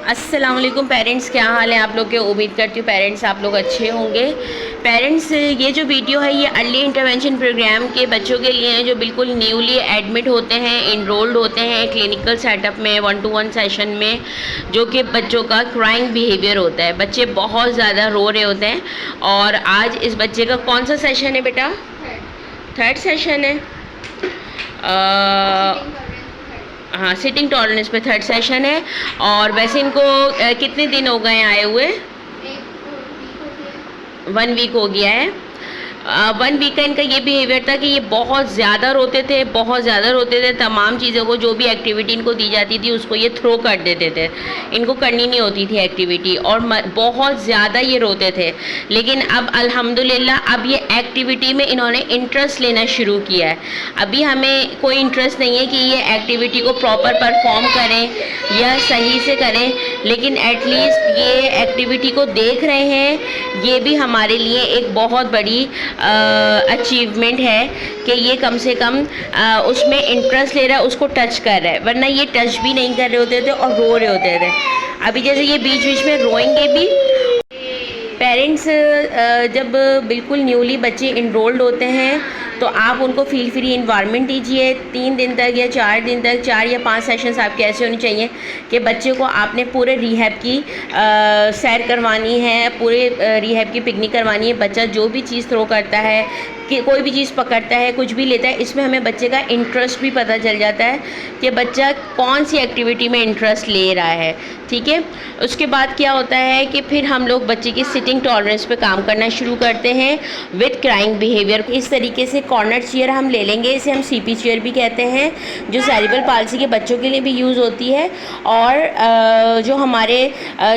अस्सलाम वालेकुम पेरेंट्स, क्या हाल है आप लोग के। उम्मीद करती हूँ पेरेंट्स आप लोग अच्छे होंगे। पेरेंट्स, ये जो वीडियो है ये अर्ली इंटरवेंशन प्रोग्राम के बच्चों के लिए है जो बिल्कुल न्यूली एडमिट होते हैं, इनरोल्ड होते हैं क्लिनिकल सेटअप में 1-to-1 सेशन में, जो कि बच्चों का क्राइंग बिहेवियर होता है। बच्चे बहुत ज़्यादा रो रहे होते हैं। और आज इस बच्चे का कौन सा सेशन है बेटा? थर्ड सेशन है। हाँ, सिटिंग टॉलरेंस पे थर्ड सेशन है। और वैसे इनको कितने दिन हो गए आए हुए? 1 वीक हो गया है। 1 वीक का इनका ये बिहेवियर था कि ये बहुत ज़्यादा रोते थे, बहुत ज़्यादा रोते थे। तमाम चीज़ों को, जो भी एक्टिविटी इनको दी जाती थी उसको ये थ्रो कर देते थे। इनको करनी नहीं होती थी एक्टिविटी, और बहुत ज़्यादा ये रोते थे। लेकिन अब अल्हम्दुलिल्लाह अब ये एक्टिविटी में इन्होंने इंटरेस्ट लेना शुरू किया है। अभी हमें कोई इंटरेस्ट नहीं है कि ये एक्टिविटी को प्रॉपर परफॉर्म करें या सही से करें, लेकिन एटलीस्ट ये एक्टिविटी को देख रहे हैं। ये भी हमारे लिए एक बहुत बड़ी अचीवमेंट है कि ये कम से कम उसमें इंटरेस्ट ले रहा है, उसको टच कर रहा है। वरना ये टच भी नहीं कर रहे होते थे और रो रहे होते थे। अभी जैसे ये बीच बीच में रोएंगे भी। पेरेंट्स जब बिल्कुल न्यूली बच्चे इनरोल्ड होते हैं तो आप उनको फील फ्री इन्वायरमेंट दीजिए। 3 दिन तक या 4 दिन तक, 4 या 5 सेशंस आपके ऐसे होने चाहिए कि बच्चे को आपने पूरे रिहैब की सैर करवानी है, पूरे रिहैब की पिकनिक करवानी है। बच्चा जो भी चीज़ थ्रो करता है, कि कोई भी चीज़ पकड़ता है, कुछ भी लेता है, इसमें हमें बच्चे का इंटरेस्ट भी पता चल जाता है कि बच्चा कौन सी एक्टिविटी में इंटरेस्ट ले रहा है। ठीक है, उसके बाद क्या होता है कि फिर हम लोग बच्चे की सिटिंग टॉलरेंस पे काम करना शुरू करते हैं विद क्राइंग बिहेवियर। इस तरीके से कॉर्नर चेयर हम ले लेंगे, इसे हम सीपी चेयर भी कहते हैं, जो सेरिब्रल पाल्सी के बच्चों के लिए भी यूज़ होती है। और जो हमारे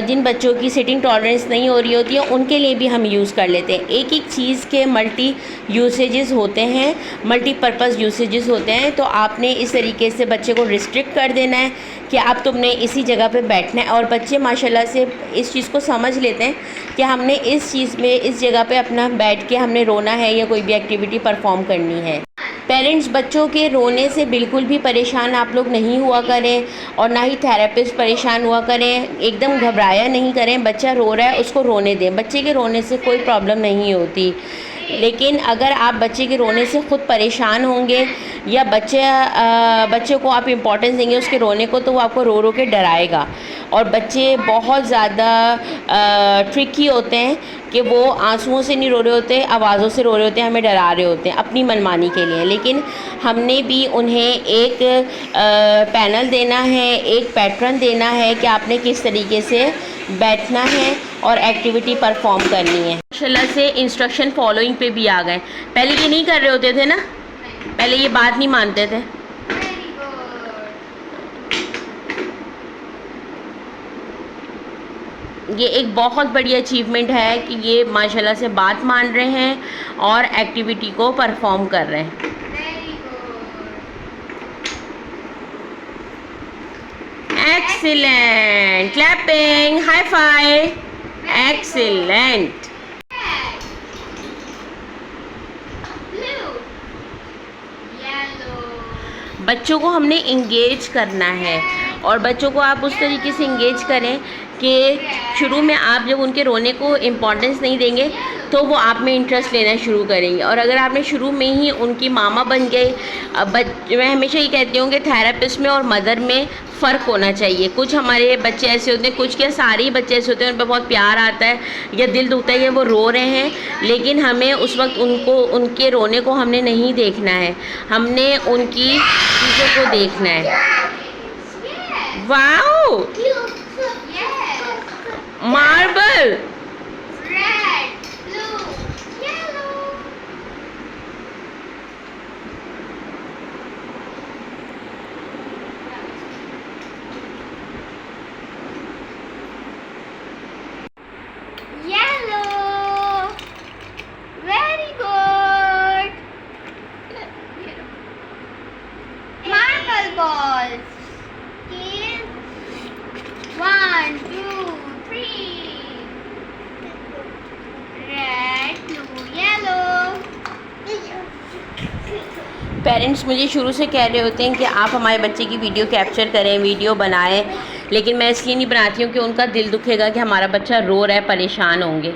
जिन बच्चों की सिटिंग टॉलरेंस नहीं हो रही होती है उनके लिए भी हम यूज़ कर लेते हैं। एक एक चीज़ के मल्टी यूसेजेस होते हैं, मल्टीपर्पज़ यूसेजेस होते हैं। तो आपने इस तरीके से बच्चे को रिस्ट्रिक्ट कर देना है कि अब तुमने इसी जगह पे बैठना है। और बच्चे माशाल्लाह से इस चीज़ को समझ लेते हैं कि हमने इस चीज़ में, इस जगह पे अपना बैठ के हमने रोना है या कोई भी एक्टिविटी परफॉर्म करनी है। पेरेंट्स, बच्चों के रोने से बिल्कुल भी परेशान आप लोग नहीं हुआ करें, और ना ही थेरेपिस्ट परेशान हुआ करें। एकदम घबराया नहीं करें। बच्चा रो रहा है, उसको रोने दें। बच्चे के रोने से कोई प्रॉब्लम नहीं होती। लेकिन अगर आप बच्चे के रोने से ख़ुद परेशान होंगे या बच्चे को आप इम्पोर्टेंस देंगे उसके रोने को, तो वो आपको रो रो के डराएगा। और बच्चे बहुत ज़्यादा ट्रिकी होते हैं कि वो आंसुओं से नहीं रो रहे होते, आवाज़ों से रो रहे होते हैं, हमें डरा रहे होते हैं अपनी मनमानी के लिए। लेकिन हमने भी उन्हें एक पैनल देना है, एक पैटर्न देना है कि आपने किस तरीके से बैठना है और एक्टिविटी परफॉर्म करनी है। माशाल्लाह से इंस्ट्रक्शन फॉलोइंग पे भी आ गए। पहले ये नहीं कर रहे होते थे ना, पहले ये बात नहीं मानते थे। ये एक बहुत बड़ी अचीवमेंट है कि ये माशाल्लाह से बात मान रहे हैं और एक्टिविटी को परफॉर्म कर रहे हैं। Excellent, clapping, high five, excellent. बच्चों को हमने इंगेज करना है, और बच्चों को आप उस तरीके से इंगेज करें कि शुरू में आप जब उनके रोने को इम्पोर्टेंस नहीं देंगे तो वो आप में इंटरेस्ट लेना शुरू करेंगे। और अगर आपने शुरू में ही उनकी मामा बन गए, मैं हमेशा ये कहती हूँ कि थेरेपिस्ट में और मदर में फ़र्क होना चाहिए। कुछ हमारे बच्चे ऐसे होते हैं, कुछ क्या सारे ही बच्चे ऐसे होते हैं, उन पर बहुत प्यार आता है या दिल दुखता है या वो रो रहे हैं, लेकिन हमें उस वक्त उनके रोने को हमने नहीं देखना है, हमने उनकी चीज़ों को देखना है। Wow, marble, balls. Okay. 1, 2, 3. Red, blue, yellow. Parents मुझे शुरू से कह रहे होते हैं कि आप हमारे बच्चे की वीडियो कैप्चर करें, वीडियो बनाएं, लेकिन मैं इसलिए नहीं बनाती हूँ कि उनका दिल दुखेगा कि हमारा बच्चा रो रहा है, परेशान होंगे।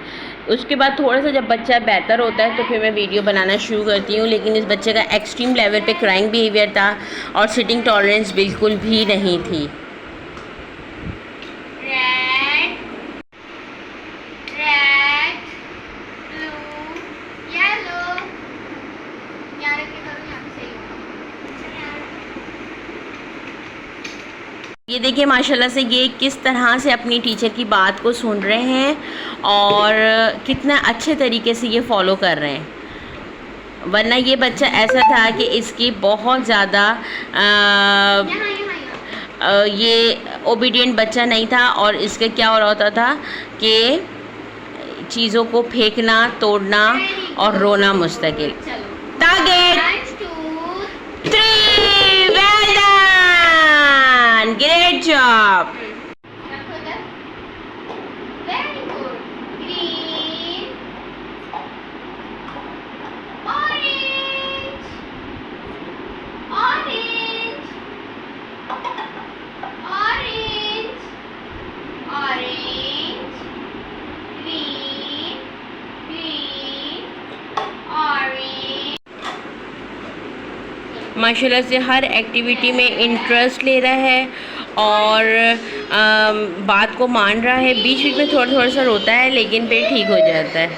उसके बाद थोड़ा सा जब बच्चा बेहतर होता है तो फिर मैं वीडियो बनाना शुरू करती हूँ। लेकिन इस बच्चे का एक्सट्रीम लेवल पे क्राइंग बिहेवियर था और सिटिंग टॉलरेंस बिल्कुल भी नहीं थी। Red, red, blue, yellow. यहाँ रख के करो, यहाँ पे सही होगा। अच्छा, यहाँ रख। ये देखिए माशाल्लाह से ये किस तरह से अपनी टीचर की बात को सुन रहे हैं और कितना अच्छे तरीके से ये फॉलो कर रहे हैं। वरना ये बच्चा ऐसा था कि इसकी बहुत ज़्यादा यहाँ, यहाँ, यहाँ। ये ओबीडियंट बच्चा नहीं था और इसका क्या हो रहा होता था कि चीज़ों को फेंकना, तोड़ना और रोना मुस्तकिल। चलो। Target 1, 2, 3, well done, great job. रखो इधर। Very good. Green, orange, orange, orange, orange, green, green, orange. माशाल्लाह से हर एक्टिविटी में इंटरेस्ट ले रहा है और बात को मान रहा है। बीच बीच में थोड़ा थोड़ा सा रोता है लेकिन फिर ठीक हो जाता है।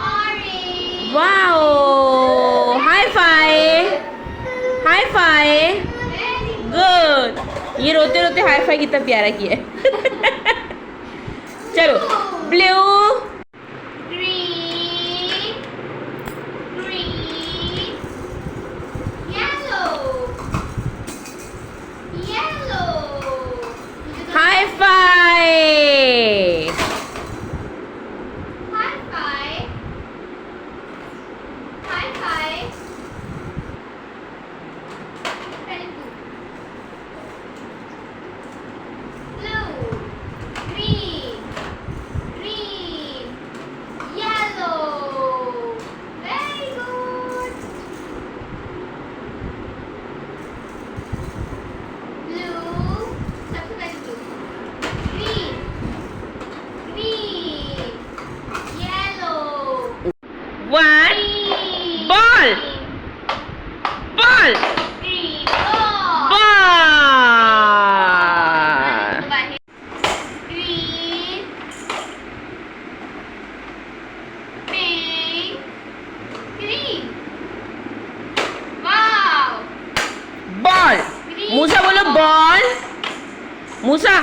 Orange. Wow, high five, high five, good. ये रोते रोते हाई फाइव कितना प्यारा किया है। चलो blue, Green, green, yellow, yellow. High five, High five, high five. Very good. Blue, green, green, yellow. Very good. Blue, सबसे पहले blue. Green, green, yellow. One, Green. ball, ball, Green ball. ball। Green, pink, green. Wow. Ball, Musa बोलो ball, Musa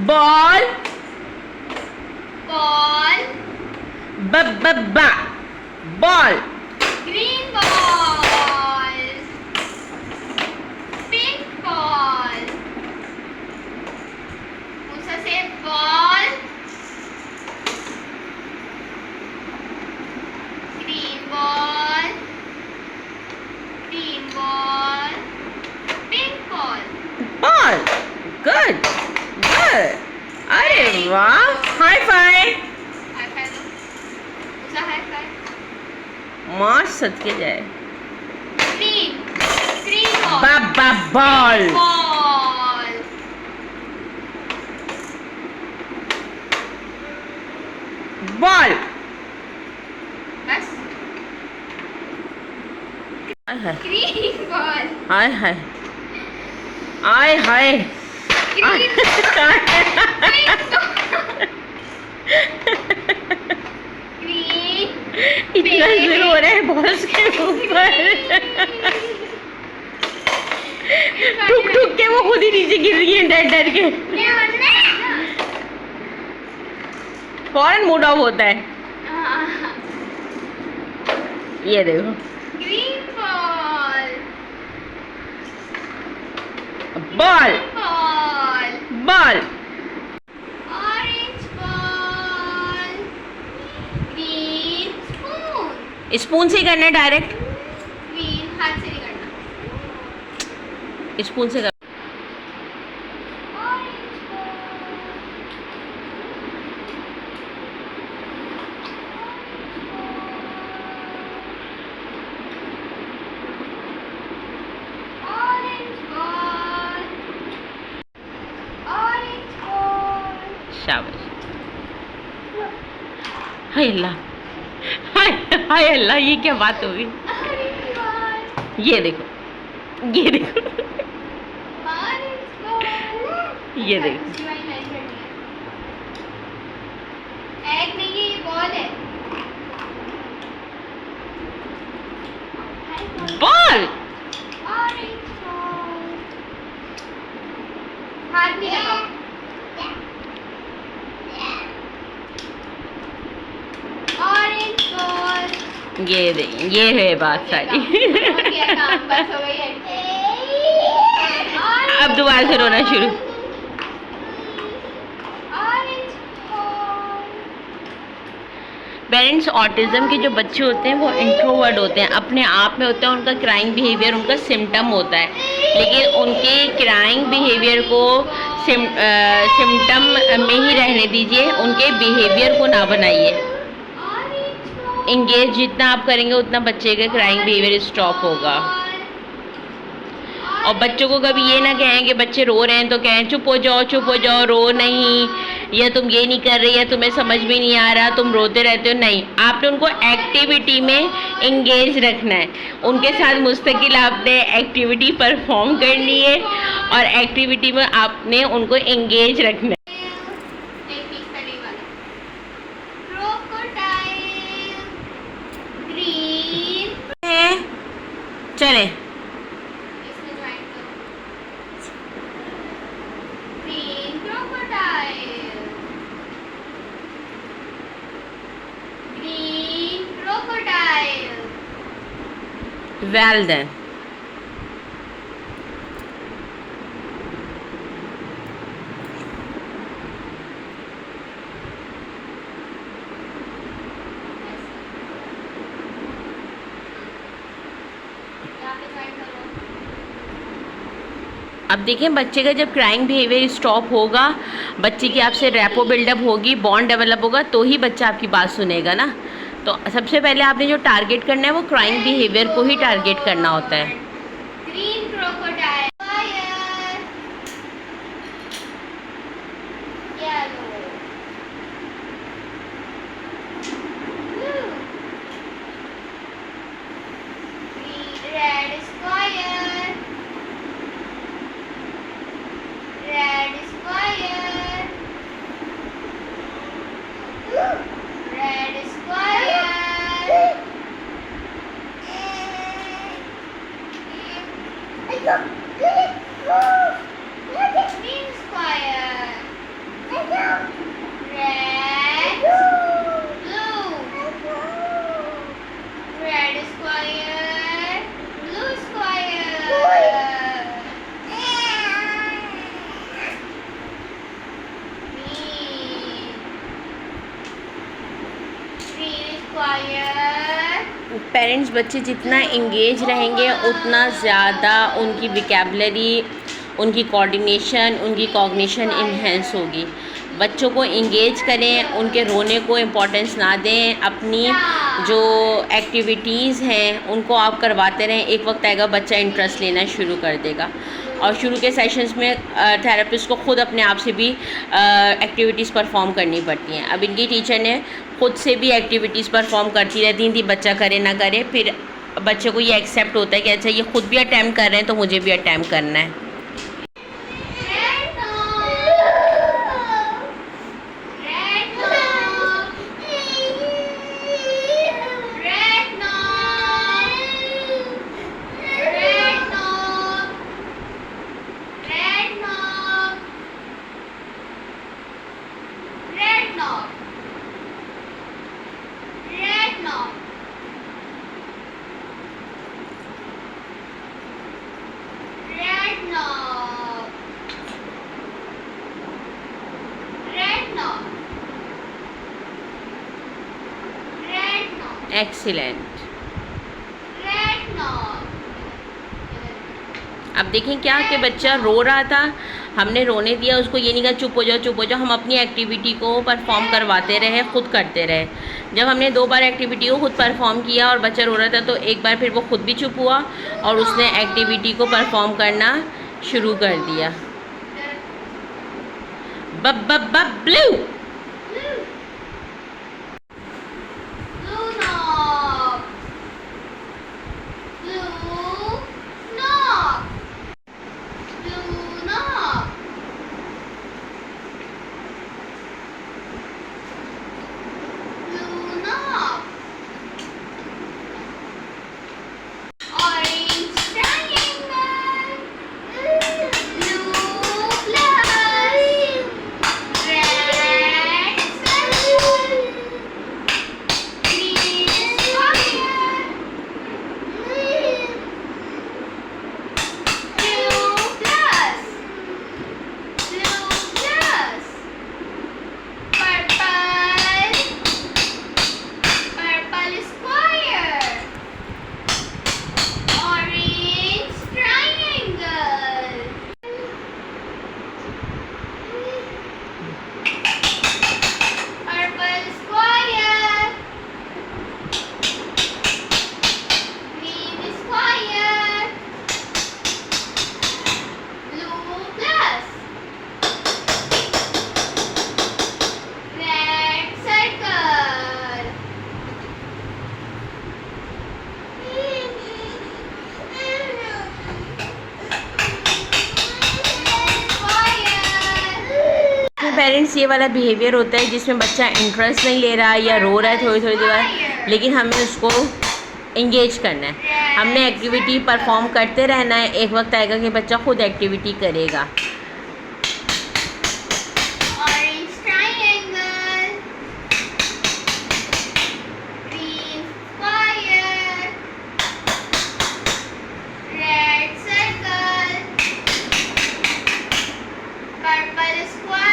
ball, Ball. ब ब बा, ball, Green ball. Pink ball. Musa say ball. Green ball. Green ball. Pink ball. Ball, good good. अरे वाह, high five, High five दो. Musa high five. मार सदके जाए। Green. Green ball. बा बा बॉल, Ball. बॉल। बस. हाय हाय, Green ball. हाय हाय, आय हाय। Green. Green. इतना जोर हो रहा है बॉल्स के ऊपर। ठुक ठुक के वो खुद ही नीचे गिर रही है डर डर के। क्या बनना है? फौरन मूड ऑफ होता है। ये देखो, Green ball. Ball Ball. Ball, Orange ball. Green spoon. Spoon से ही करना है डायरेक्ट, Green हाथ से नहीं करना. स्पून से कर। Orange ball. Orange ball. शाबाश। हाय अल्लाह, हाय अल्लाह, ये क्या बात हो गई। अरे यार, ये देखो, ये देखो, ये देखो, एग नहीं है, ये बॉल है। बॉल। ऑरेंज बॉल, हाथ नहीं लगाओ। ऑरेंज बॉल, ये है बात सारी। हो गया काम, बस हो गई है। अब दोबारा से रोना शुरू। ऑरेंज बॉल, पेरेंट्स, ऑटिज्म के जो बच्चे होते हैं वो इंट्रोवर्ट होते हैं, अपने आप में होते हैं, उनका क्राइंग बिहेवियर उनका सिम्टम होता है, लेकिन उनके क्राइंग बिहेवियर को सिम्टम में ही रहने दीजिए, उनके बिहेवियर को ना बनाइए। इंगेज जितना आप करेंगे उतना बच्चे का क्राइंग बिहेवियर स्टॉप होगा। और बच्चों को कभी ये ना कहें कि बच्चे रो रहे हैं तो कहें चुप हो जाओ, रो नहीं, या तुम ये नहीं कर रही है, तुम्हें समझ में नहीं आ रहा, तुम रोते रहते हो। नहीं, आपने उनको एक्टिविटी में इंगेज रखना है, उनके साथ मुस्तकिल आपने एक्टिविटी परफॉर्म करनी है और एक्टिविटी में आपने उनको इंगेज रखना है। चले well then, अब देखें बच्चे का जब क्राइंग बिहेवियर स्टॉप होगा, बच्चे की आपसे रैपो बिल्डअप होगी, बॉन्ड डेवलप होगा, तो ही बच्चा आपकी बात सुनेगा ना। तो सबसे पहले आपने जो टारगेट करना है वो क्राइंग बिहेवियर को ही टारगेट करना होता है। Green crocodile, yellow, red square, red square, red square, green square, red, blue, red square, blue square, green square। Parents, बच्चे जितना इंगेज रहेंगे उतना ज़्यादा उनकी विकेबलरी, उनकी कोऑर्डिनेशन, उनकी कॉग्निशन इन्हेंस होगी। बच्चों को इंगेज करें, उनके रोने को इम्पोर्टेंस ना दें, अपनी जो एक्टिविटीज़ हैं उनको आप करवाते रहें। एक वक्त आएगा बच्चा इंटरेस्ट लेना शुरू कर देगा। और शुरू के सेशंस में थेरेपिस्ट को ख़ुद अपने आप से भी एक्टिविटीज़ परफॉर्म करनी पड़ती हैं। अब इनकी टीचर ने ख़ुद से भी एक्टिविटीज़ परफॉर्म करती रहती थी, बच्चा करे ना करे, फिर बच्चे को ये एक्सेप्ट होता है कि अच्छा ये खुद भी अटैम्प्ट कर रहे हैं तो मुझे भी अटैम्प्ट करना है। एक्सीलेंट। अब देखें क्या कि बच्चा रो रहा था, हमने रोने दिया उसको, ये नहीं कहा चुप हो जाओ, हम अपनी एक्टिविटी को परफॉर्म करवाते रहे, ख़ुद करते रहे। जब हमने 2 बार एक्टिविटी को खुद परफॉर्म किया और बच्चा रो रहा था तो एक बार फिर वो खुद भी चुप हुआ और उसने एक्टिविटी को परफॉर्म करना शुरू कर दिया। Blue. Blue. Blue knob. Blue knob. Blue knob. Blue knob. Orange triangle. Blue plus. Red circle. Green square. Blue plus. Blue plus. Purple. Purple square. Orange triangle. Purple square. Green square. Blue plus. Red circle. Parents ये वाला behaviour होता है जिसमें बच्चा interest नहीं ले रहा है या रो रहा है थोड़ी थोड़ी देर, लेकिन हमें उसको इंगेज करना है। हमने एक्टिविटी परफॉर्म करते रहना है। एक वक्त आएगा कि बच्चा खुद एक्टिविटी करेगा। Orange triangle. Green square. Red circle. Purple square.